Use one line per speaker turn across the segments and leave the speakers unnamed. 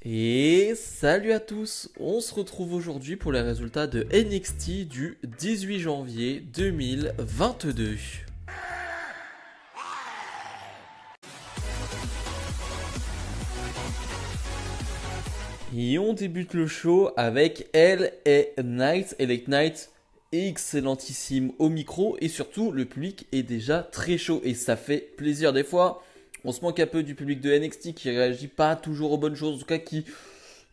Et salut à tous, on se retrouve aujourd'hui pour les résultats de NXT du 18 janvier 2022. Et on débute le show avec LA Knight. LA Knight, excellentissime au micro et surtout le public est déjà très chaud et ça fait plaisir des fois. On se manque un peu du public de NXT qui réagit pas toujours aux bonnes choses, en tout cas qui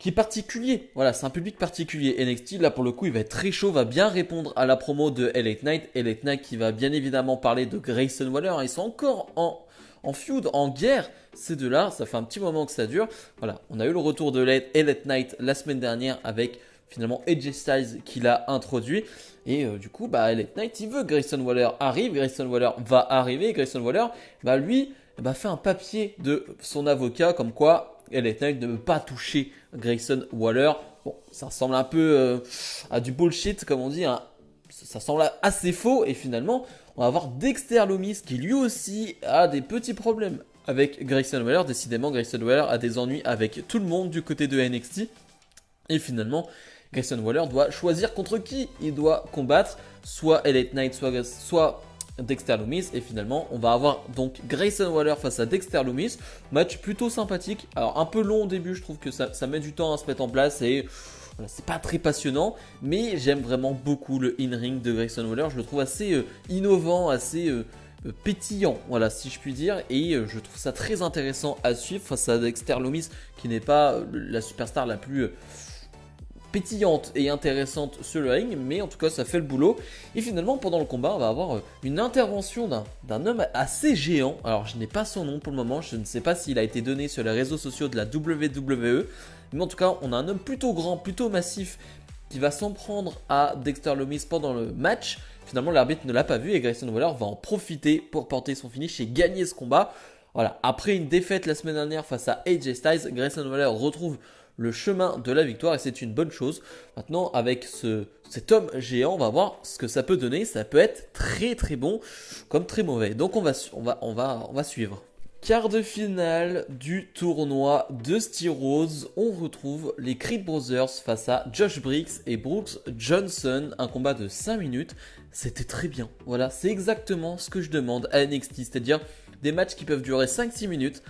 est particulier. Voilà, c'est un public particulier. NXT, là pour le coup, il va être très chaud, va bien répondre à la promo de LA Knight. LA Knight qui va bien évidemment parler de Grayson Waller. Ils sont encore en feud, en guerre, ces deux-là. Ça fait un petit moment que ça dure. Voilà, on a eu le retour de LA Knight la semaine dernière avec finalement AJ Styles qui l'a introduit. Et du coup, LA Knight, il veut que Grayson Waller arrive. Grayson Waller va arriver. Grayson Waller, lui, fait un papier de son avocat comme quoi LA Knight ne veut pas toucher Grayson Waller. Bon, ça ressemble un peu à du bullshit, comme on dit. Hein. Ça semble assez faux. Et finalement, on va avoir Dexter Lumis qui lui aussi a des petits problèmes avec Grayson Waller. Décidément, Grayson Waller a des ennuis avec tout le monde du côté de NXT. Et finalement, Grayson Waller doit choisir contre qui il doit combattre. Soit LA Knight, soit Dexter Lumis. Et finalement, on va avoir donc Grayson Waller face à Dexter Lumis. Match plutôt sympathique. Alors, un peu long au début, je trouve que ça met du temps à se mettre en place. Et voilà, c'est pas très passionnant. Mais j'aime vraiment beaucoup le in-ring de Grayson Waller. Je le trouve assez innovant, assez pétillant, voilà, si je puis dire. Et je trouve ça très intéressant à suivre face à Dexter Lumis, qui n'est pas la superstar la plus pétillante et intéressante sur le ring, mais en tout cas ça fait le boulot. Et finalement pendant le combat on va avoir une intervention d'un homme assez géant. Alors je n'ai pas son nom pour le moment, je ne sais pas s'il a été donné sur les réseaux sociaux de la WWE, mais en tout cas on a un homme plutôt grand, plutôt massif qui va s'en prendre à Dexter Lumis pendant le match. Finalement l'arbitre ne l'a pas vu et Grayson Waller va en profiter pour porter son finish et gagner ce combat. Voilà, après une défaite la semaine dernière face à AJ Styles, Grayson Waller retrouve le chemin de la victoire et c'est une bonne chose. Maintenant avec cet homme géant, on va voir ce que ça peut donner. Ça peut être très très bon comme très mauvais. Donc on va suivre. Quart de finale du tournoi de Rose, on retrouve les Creed Brothers face à Josh Briggs et Brooks Johnson, un combat de 5 minutes, c'était très bien, voilà, c'est exactement ce que je demande à NXT, c'est-à-dire des matchs qui peuvent durer 5-6 minutes,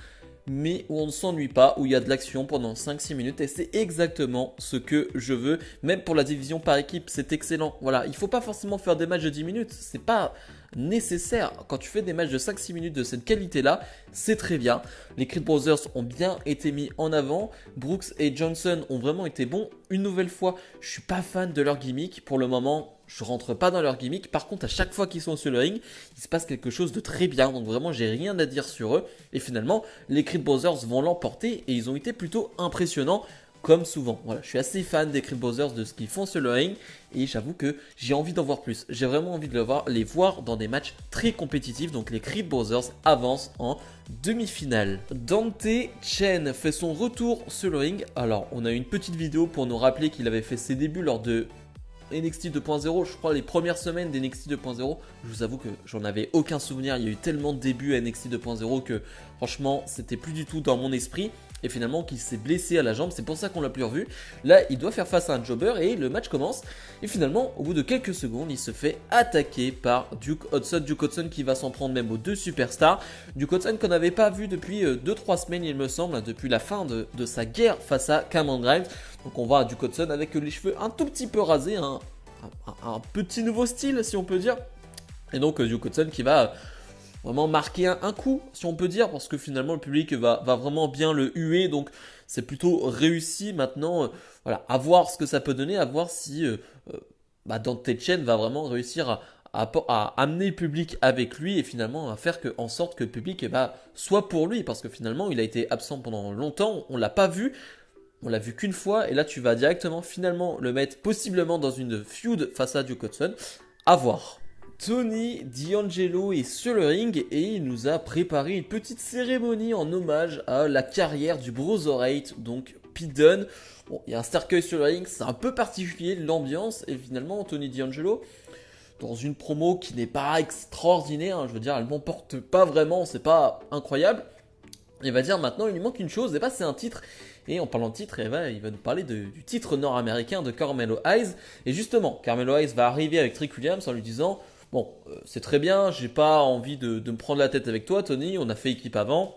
mais où on ne s'ennuie pas, où il y a de l'action pendant 5-6 minutes, et c'est exactement ce que je veux, même pour la division par équipe, c'est excellent, voilà, il ne faut pas forcément faire des matchs de 10 minutes, c'est pas nécessaire. Quand tu fais des matchs de 5-6 minutes de cette qualité-là, c'est très bien. Les Creed Brothers ont bien été mis en avant. Brooks et Johnson ont vraiment été bons. Une nouvelle fois, je suis pas fan de leur gimmick. Pour le moment, je rentre pas dans leur gimmick. Par contre, à chaque fois qu'ils sont sur le ring, il se passe quelque chose de très bien. Donc vraiment, j'ai rien à dire sur eux. Et finalement, les Creed Brothers vont l'emporter et ils ont été plutôt impressionnants comme souvent. Voilà, je suis assez fan des Creed Brothers, de ce qu'ils font sur le ring, et j'avoue que j'ai envie d'en voir plus. J'ai vraiment envie de les voir dans des matchs très compétitifs, donc les Creed Brothers avancent en demi-finale. Dante Chen fait son retour sur le ring. Alors, on a une petite vidéo pour nous rappeler qu'il avait fait ses débuts lors de NXT 2.0, je crois les premières semaines d'NXT 2.0, je vous avoue que j'en avais aucun souvenir, il y a eu tellement de débuts à NXT 2.0 que franchement c'était plus du tout dans mon esprit. Et finalement qu'il s'est blessé à la jambe, c'est pour ça qu'on l'a plus revu. Là il doit faire face à un jobber et le match commence. Et finalement au bout de quelques secondes il se fait attaquer par Duke Hudson. Duke Hudson qui va s'en prendre même aux deux superstars. Duke Hudson qu'on n'avait pas vu depuis 2-3 semaines il me semble, depuis la fin de sa guerre face à Cameron Grimes. Donc on voit Duke Hudson avec les cheveux un tout petit peu rasés, un petit nouveau style si on peut dire. Et donc Duke Hudson qui va vraiment marquer un coup si on peut dire, parce que finalement le public va vraiment bien le huer, donc c'est plutôt réussi. Maintenant voilà, à voir ce que ça peut donner, à voir si Dante Chen va vraiment réussir à amener le public avec lui et finalement à faire en sorte que le public soit pour lui, parce que finalement il a été absent pendant longtemps, on l'a pas vu. On l'a vu qu'une fois et là tu vas directement finalement le mettre possiblement dans une feud face à Duke Hudson. À voir. Tony D'Angelo est sur le ring et il nous a préparé une petite cérémonie en hommage à la carrière du Brotherate, donc Pete Dunne. Bon, il y a un cercueil sur le ring, c'est un peu particulier l'ambiance et finalement Tony D'Angelo, dans une promo qui n'est pas extraordinaire, je veux dire, elle m'emporte pas vraiment, c'est pas incroyable. Il va dire maintenant il lui manque une chose, et c'est un titre. Et en parlant de titre, il va nous parler du titre nord-américain de Carmelo Hayes. Et justement, Carmelo Hayes va arriver avec Trick Williams en lui disant bon, c'est très bien, j'ai pas envie de me prendre la tête avec toi, Tony, on a fait équipe avant.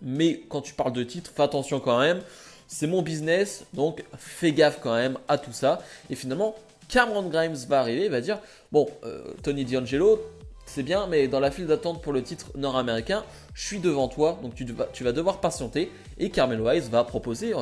Mais quand tu parles de titre, fais attention quand même. C'est mon business, donc fais gaffe quand même à tout ça. Et finalement, Cameron Grimes va arriver, il va dire bon, Tony D'Angelo, c'est bien, mais dans la file d'attente pour le titre nord-américain, je suis devant toi, donc tu vas devoir patienter. Et Carmelo Hayes va proposer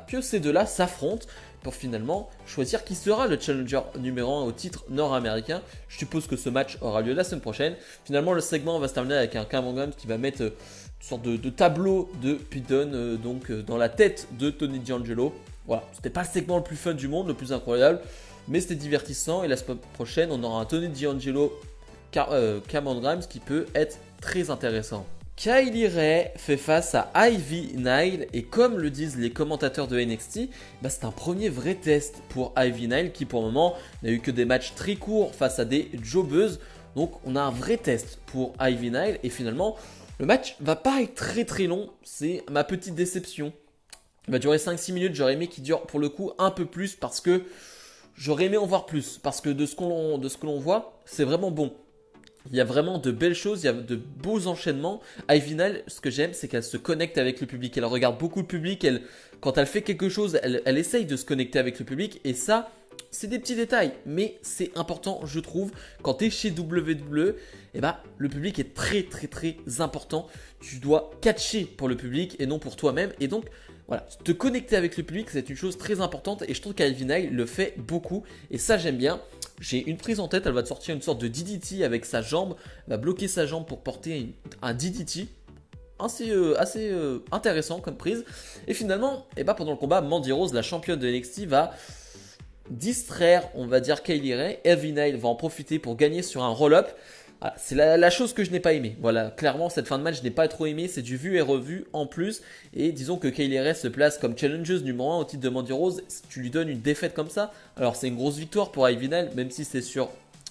que ces deux-là s'affrontent pour finalement choisir qui sera le challenger numéro 1 au titre nord-américain. Je suppose que ce match aura lieu la semaine prochaine. Finalement, le segment va se terminer avec un Cameron Grimes qui va mettre une sorte de tableau de Pete Dunne dans la tête de Tony D'Angelo. Voilà, c'était pas le segment le plus fun du monde, le plus incroyable, mais c'était divertissant. Et la semaine prochaine, on aura un Tony D'Angelo Cameron Grimes qui peut être très intéressant. Kylie Ray fait face à Ivy Nile et comme le disent les commentateurs de NXT, c'est un premier vrai test pour Ivy Nile qui pour le moment n'a eu que des matchs très courts face à des jobbeuses. Donc on a un vrai test pour Ivy Nile et finalement le match va pas être très très long, c'est ma petite déception. Il va durer 5-6 minutes, j'aurais aimé qu'il dure pour le coup un peu plus parce que j'aurais aimé en voir plus parce que de ce que l'on voit, c'est vraiment bon. Il y a vraiment de belles choses, il y a de beaux enchaînements. Ivy Nile, ce que j'aime, c'est qu'elle se connecte avec le public. Elle regarde beaucoup le public. Quand elle fait quelque chose, elle essaye de se connecter avec le public. Et ça, c'est des petits détails. Mais c'est important, je trouve. Quand tu es chez WWE, le public est très, très, très important. Tu dois catcher pour le public et non pour toi-même. Et donc, voilà, te connecter avec le public, c'est une chose très importante. Et je trouve qu'Ivy Nile le fait beaucoup. Et ça, j'aime bien. J'ai une prise en tête, elle va te sortir une sorte de DDT avec sa jambe, elle va bloquer sa jambe pour porter un DDT. Assez intéressant comme prise. Et finalement, pendant le combat, Mandy Rose, la championne de NXT, va distraire, on va dire, Kylie Ray. Ivy Nile va en profiter pour gagner sur un roll-up. Voilà, c'est la chose que je n'ai pas aimé. Voilà, clairement, cette fin de match, je n'ai pas trop aimé. C'est du vu et revu en plus. Et disons que Kylie Ray se place comme challengeuse numéro 1 au titre de Mandy Rose. Tu lui donnes une défaite comme ça. Alors, c'est une grosse victoire pour Ivy Nile, même si c'est sur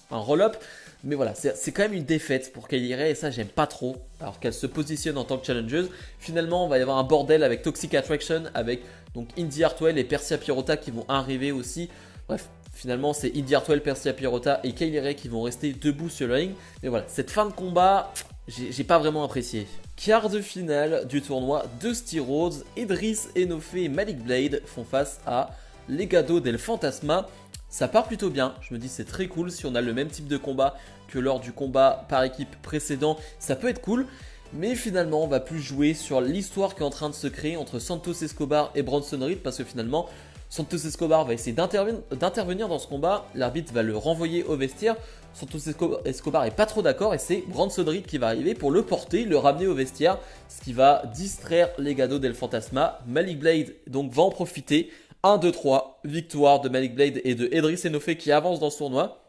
un roll-up. Mais voilà, c'est quand même une défaite pour Kylie Ray. Et ça, j'aime pas trop. Alors qu'elle se positionne en tant que challengeuse. Finalement, on va y avoir un bordel avec Toxic Attraction, avec donc Indy Hartwell et Persia Pirotta qui vont arriver aussi. Bref. Finalement, c'est Indy Hartwell, Persia Pirotta et Kylie Ray qui vont rester debout sur le ring. Mais voilà, cette fin de combat, j'ai pas vraiment apprécié. Quart de finale du tournoi, Dusty Rhodes, Edris Enofe et Malik Blade font face à Legado del Fantasma. Ça part plutôt bien, je me dis c'est très cool. Si on a le même type de combat que lors du combat par équipe précédent, ça peut être cool. Mais finalement, on va plus jouer sur l'histoire qui est en train de se créer entre Santos Escobar et Bronson Reed parce que finalement, Santos Escobar va essayer d'intervenir dans ce combat. L'arbitre va le renvoyer au vestiaire. Santos Escobar est pas trop d'accord et c'est Bronson Reed qui va arriver pour le porter, le ramener au vestiaire. Ce qui va distraire Legado del Fantasma. Malik Blade donc va en profiter. 1, 2, 3, victoire de Malik Blade et de Edris Enofe qui avance dans ce tournoi.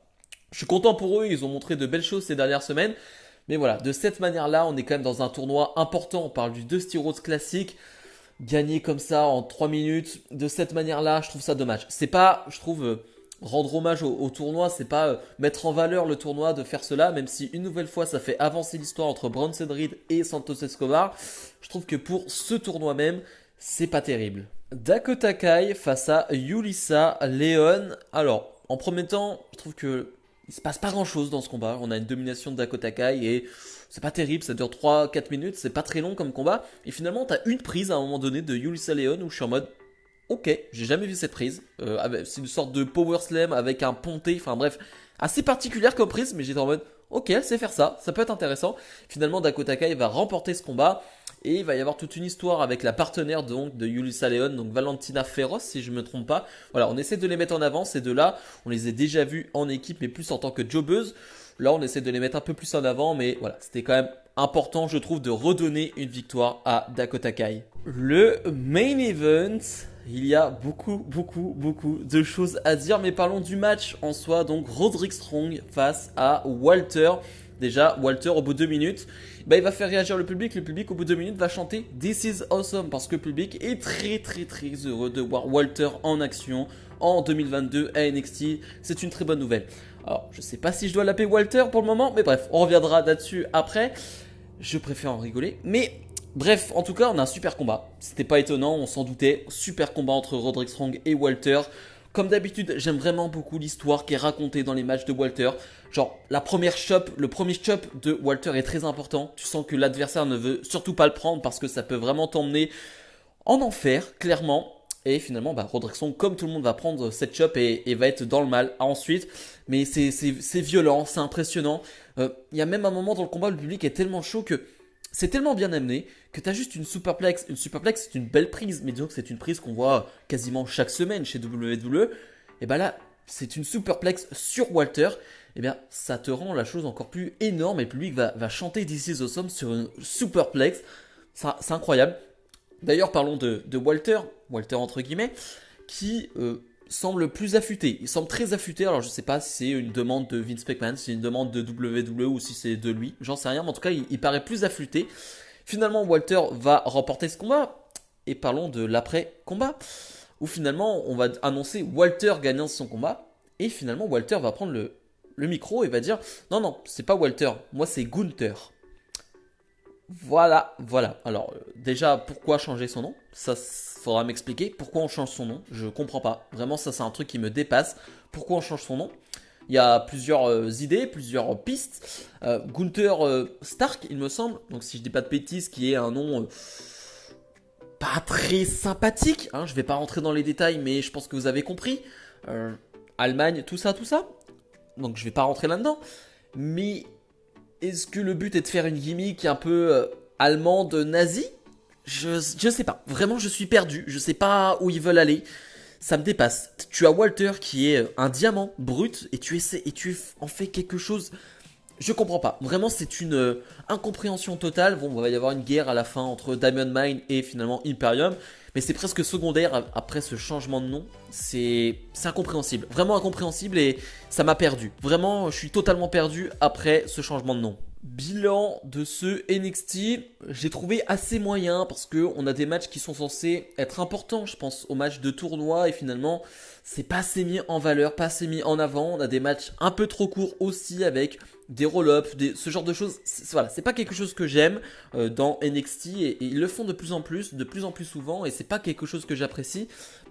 Je suis content pour eux, ils ont montré de belles choses ces dernières semaines. Mais voilà, de cette manière-là, on est quand même dans un tournoi important. On parle du Dusty Rhodes classique. Gagner comme ça en 3 minutes, de cette manière-là, je trouve ça dommage. C'est pas, je trouve, rendre hommage au tournoi, c'est pas mettre en valeur le tournoi de faire cela, même si une nouvelle fois ça fait avancer l'histoire entre Bronson Reed et Santos Escobar. Je trouve que pour ce tournoi même, c'est pas terrible. Dakota Kai face à Yulisa Leon. Alors, en premier temps, je trouve que il se passe pas grand chose dans ce combat. On a une domination de Dakota Kai et c'est pas terrible, ça dure 3-4 minutes, c'est pas très long comme combat. Et finalement, t'as une prise à un moment donné de Yulisa Leon où je suis en mode ok, j'ai jamais vu cette prise. C'est une sorte de power slam avec un ponté, enfin bref, assez particulière comme prise, mais j'étais en mode ok, elle sait faire ça, ça peut être intéressant. Finalement, Dakota Kai va remporter ce combat. Et il va y avoir toute une histoire avec la partenaire donc de Yulisa Leon, donc Valentina Feroz si je ne me trompe pas. Voilà, on essaie de les mettre en avant, ces deux-là. On les a déjà vus en équipe, mais plus en tant que jobbeuse. Là, on essaie de les mettre un peu plus en avant, mais voilà, c'était quand même important, je trouve, de redonner une victoire à Dakota Kai. Le main event, il y a beaucoup de choses à dire, mais parlons du match en soi. Donc, Roderick Strong face à Walter. Déjà, Walter, au bout de 2 minutes, il va faire réagir le public. Le public, au bout de 2 minutes, va chanter This is awesome parce que le public est très heureux de voir Walter en action en 2022 à NXT. C'est une très bonne nouvelle. Alors, je sais pas si je dois l'appeler Walter pour le moment, mais bref, on reviendra là-dessus après. Je préfère en rigoler. Mais Bref, en tout cas, on a un super combat. C'était pas étonnant, on s'en doutait. Super combat entre Roderick Strong et Walter. Comme d'habitude, j'aime vraiment beaucoup l'histoire qui est racontée dans les matchs de Walter. Genre, le premier chop de Walter est très important. Tu sens que l'adversaire ne veut surtout pas le prendre parce que ça peut vraiment t'emmener en enfer, clairement. Et finalement, Roderick Strong, comme tout le monde, va prendre cette chop et va être dans le mal ensuite. Mais c'est violent, c'est impressionnant. Il y a même un moment dans le combat où le public est tellement chaud que c'est tellement bien amené que tu as juste une superplex. Une superplex, c'est une belle prise, mais disons que c'est une prise qu'on voit quasiment chaque semaine chez WWE. Et là, c'est une superplex sur Walter. Et bien, ça te rend la chose encore plus énorme et le public va chanter This is awesome sur une superplex. C'est incroyable. D'ailleurs, parlons de Walter entre guillemets, qui semble plus affûté. Il semble très affûté. Alors, je sais pas si c'est une demande de Vince McMahon, si c'est une demande de WWE ou si c'est de lui. J'en sais rien, mais en tout cas, il paraît plus affûté. Finalement, Walter va remporter ce combat. Et parlons de l'après-combat, où finalement, on va annoncer Walter gagnant son combat. Et finalement, Walter va prendre le micro et va dire non, non, c'est pas Walter, moi c'est Gunther. Voilà. Alors, déjà, pourquoi changer son nom? Ça, faudra m'expliquer. Pourquoi on change son nom? Je comprends pas. Vraiment, ça, c'est un truc qui me dépasse. Pourquoi on change son nom? Il y a plusieurs idées, plusieurs pistes. Gunther Stark, il me semble. Donc, si je dis pas de bêtises, qui est un nom pas très sympathique. Hein, je vais pas rentrer dans les détails, mais je pense que vous avez compris. Allemagne, tout ça. Donc, je vais pas rentrer là-dedans. Mais est-ce que le but est de faire une gimmick un peu allemande nazie? Je sais pas. Vraiment, je suis perdu. Je sais pas où ils veulent aller. Ça me dépasse. Tu as Walter qui est un diamant brut et tu en fais quelque chose. Je comprends pas. Vraiment, c'est une incompréhension totale. Bon, il va y avoir une guerre à la fin entre Diamond Mine et finalement Imperium. Mais c'est presque secondaire après ce changement de nom. C'est incompréhensible. Vraiment incompréhensible et ça m'a perdu. Vraiment, je suis totalement perdu après ce changement de nom. Bilan de ce NXT, j'ai trouvé assez moyen parce que on a des matchs qui sont censés être importants. Je pense aux matchs de tournoi et finalement, c'est pas assez mis en valeur, pas assez mis en avant. On a des matchs un peu trop courts aussi avec des roll-ups, ce genre de choses. Voilà, c'est pas quelque chose que j'aime dans NXT et ils le font de plus en plus souvent et c'est pas quelque chose que j'apprécie.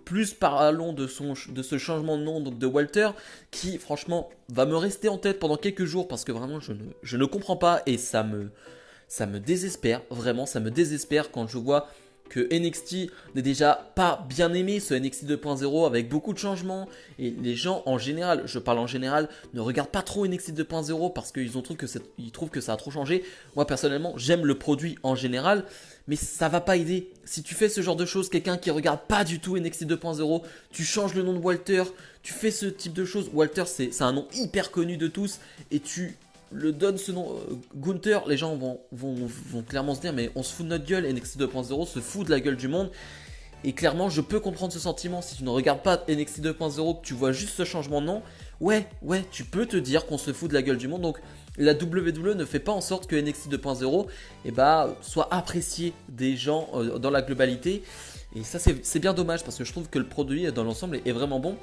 Plus parlons de ce changement de nom donc de Walter qui franchement va me rester en tête pendant quelques jours parce que vraiment je ne comprends pas et ça me désespère, vraiment ça me désespère quand je vois que NXT n'est déjà pas bien aimé, ce NXT 2.0 avec beaucoup de changements et les gens en général, je parle en général, ne regardent pas trop NXT 2.0 parce qu'ils trouvent que ça a trop changé. Moi personnellement j'aime le produit en général, mais ça va pas aider. Si tu fais ce genre de choses, quelqu'un qui regarde pas du tout NXT 2.0, tu changes le nom de Walter, tu fais ce type de choses. Walter c'est un nom hyper connu de tous et tu le donne ce nom Gunther, les gens vont clairement se dire mais on se fout de notre gueule, NXT 2.0 se fout de la gueule du monde. Et clairement je peux comprendre ce sentiment si tu ne regardes pas NXT 2.0, que tu vois juste ce changement de nom. Ouais, tu peux te dire qu'on se fout de la gueule du monde. Donc la WWE ne fait pas en sorte que NXT 2.0 soit apprécié des gens dans la globalité. Et ça c'est bien dommage parce que je trouve que le produit dans l'ensemble est vraiment bon.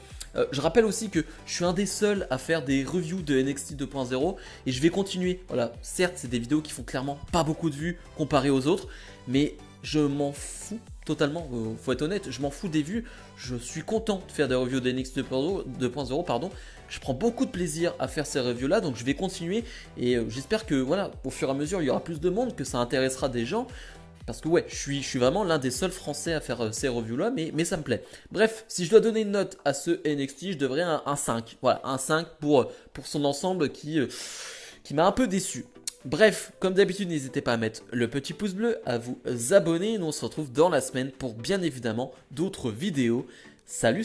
Je rappelle aussi que je suis un des seuls à faire des reviews de NXT 2.0 et je vais continuer. Voilà, certes c'est des vidéos qui font clairement pas beaucoup de vues comparées aux autres, mais je m'en fous totalement, faut être honnête, je m'en fous des vues. Je suis content de faire des reviews de NXT 2.0, pardon. Je prends beaucoup de plaisir à faire ces reviews là, donc je vais continuer et j'espère que voilà, au fur et à mesure il y aura plus de monde, que ça intéressera des gens. Parce que ouais, je suis vraiment l'un des seuls français à faire ces reviews-là, mais ça me plaît. Bref, si je dois donner une note à ce NXT, je devrais un 5. Voilà, un 5 pour son ensemble qui m'a un peu déçu. Bref, comme d'habitude, n'hésitez pas à mettre le petit pouce bleu, à vous abonner. Nous, on se retrouve dans la semaine pour bien évidemment d'autres vidéos. Salut